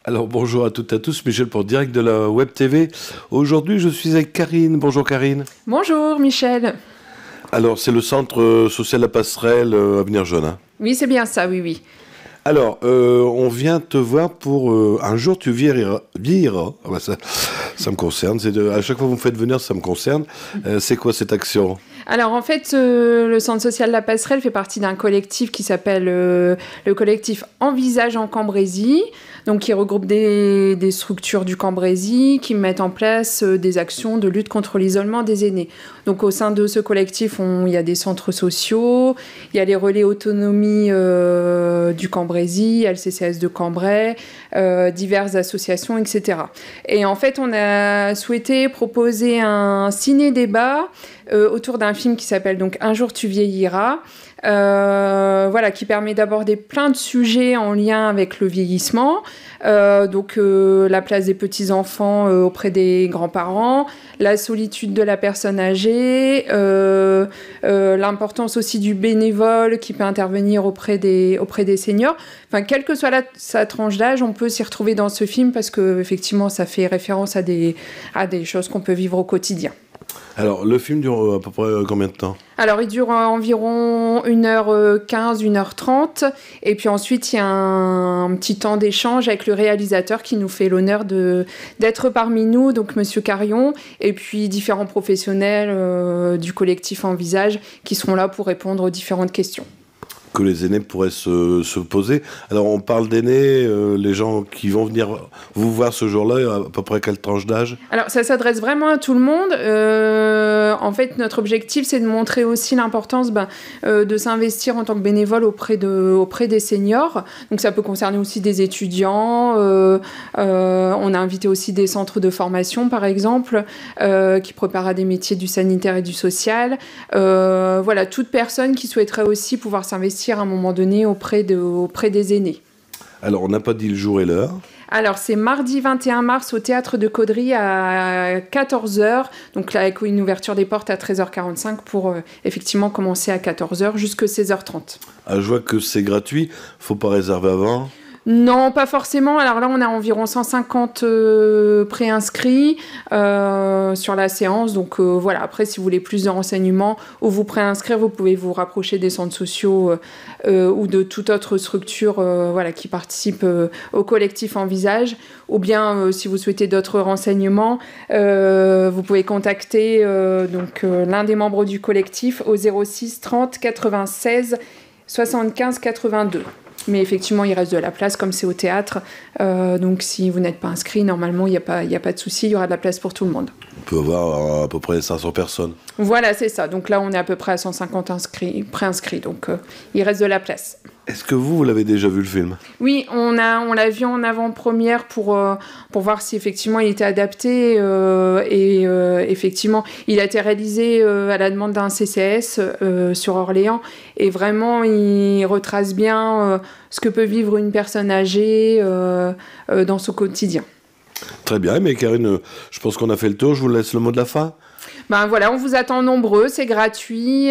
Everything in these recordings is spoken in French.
Alors bonjour à toutes et à tous, Michel pour Direct de la Web TV. Aujourd'hui je suis avec Karine. Bonjour Karine. Bonjour Michel. Alors c'est le centre social La Passerelle Avenir Jeune. Hein. Oui c'est bien ça, oui. Alors on vient te voir pour Un jour tu vieilliras. Ah bah ça me concerne, à chaque fois que vous me faites venir ça me concerne. C'est quoi cette action ? Alors en fait, le centre social La Passerelle fait partie d'un collectif qui s'appelle le collectif Envisage en Cambrésis, donc qui regroupe des structures du Cambrésis qui mettent en place des actions de lutte contre l'isolement des aînés. Donc au sein de ce collectif, il y a des centres sociaux, il y a les relais autonomie du Cambrésis, il y a le CCAS de Cambrai, diverses associations, etc. Et en fait, on a souhaité proposer un ciné-débat autour d'un film qui s'appelle donc Un jour tu vieilliras, qui permet d'aborder plein de sujets en lien avec le vieillissement, la place des petits-enfants auprès des grands-parents, la solitude de la personne âgée, l'importance aussi du bénévole qui peut intervenir auprès des seniors. Enfin, quelle que soit sa tranche d'âge, on peut s'y retrouver dans ce film parce que effectivement, ça fait référence à des choses qu'on peut vivre au quotidien. Alors, le film dure à peu près combien de temps ? Alors, il dure environ 1h15, 1h30. Et puis ensuite, il y a un petit temps d'échange avec le réalisateur qui nous fait l'honneur d'être parmi nous, donc Monsieur Carion, et puis différents professionnels du collectif Envisage qui seront là pour répondre aux différentes questions que les aînés pourraient se poser. Alors, on parle d'aînés, les gens qui vont venir vous voir ce jour-là, à peu près quelle tranche d'âge ? Alors, ça s'adresse vraiment à tout le monde. En fait, notre objectif, c'est de montrer aussi l'importance de s'investir en tant que bénévole auprès des seniors. Donc, ça peut concerner aussi des étudiants. On a invité aussi des centres de formation, par exemple, qui préparent à des métiers du sanitaire et du social. Toute personne qui souhaiterait aussi pouvoir s'investir à un moment donné auprès des aînés. Alors, on n'a pas dit le jour et l'heure. Alors, c'est mardi 21 mars au Théâtre de Caudry à 14h. Donc là, avec une ouverture des portes à 13h45 pour effectivement commencer à 14h jusqu'à 16h30. Ah, je vois que c'est gratuit. Faut pas réserver avant. Non, pas forcément. Alors là, on a environ 150 préinscrits sur la séance. Donc après, si vous voulez plus de renseignements ou vous préinscrire, vous pouvez vous rapprocher des centres sociaux ou de toute autre structure qui participe au collectif Envisage. Ou bien, si vous souhaitez d'autres renseignements, vous pouvez contacter l'un des membres du collectif au 06 30 96 75 82. Mais effectivement, il reste de la place, comme c'est au théâtre. Donc, si vous n'êtes pas inscrit, normalement, il n'y a pas de souci. Il y aura de la place pour tout le monde. On peut avoir à peu près 500 personnes. Voilà, c'est ça. Donc là, on est à peu près à 150 préinscrits. Donc, il reste de la place. Est-ce que vous l'avez déjà vu, le film ? Oui, on l'a vu en avant-première pour voir si effectivement il était adapté. Effectivement, il a été réalisé à la demande d'un CCAS sur Orléans. Et vraiment, il retrace bien ce que peut vivre une personne âgée dans son quotidien. Très bien, mais Karine, je pense qu'on a fait le tour. Je vous laisse le mot de la fin. On vous attend nombreux, c'est gratuit.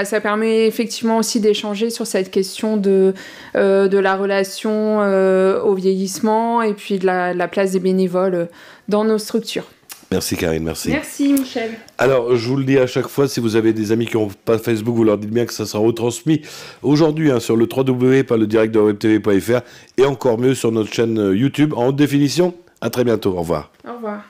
Ça permet effectivement aussi d'échanger sur cette question de la relation au vieillissement et puis de la place des bénévoles dans nos structures. Merci Karine, merci. Merci Michel. Alors, je vous le dis à chaque fois, si vous avez des amis qui n'ont pas Facebook, vous leur dites bien que ça sera retransmis aujourd'hui sur le www.ledirectdelawebtv.fr et encore mieux sur notre chaîne YouTube en haute définition. À très bientôt, au revoir. Au revoir.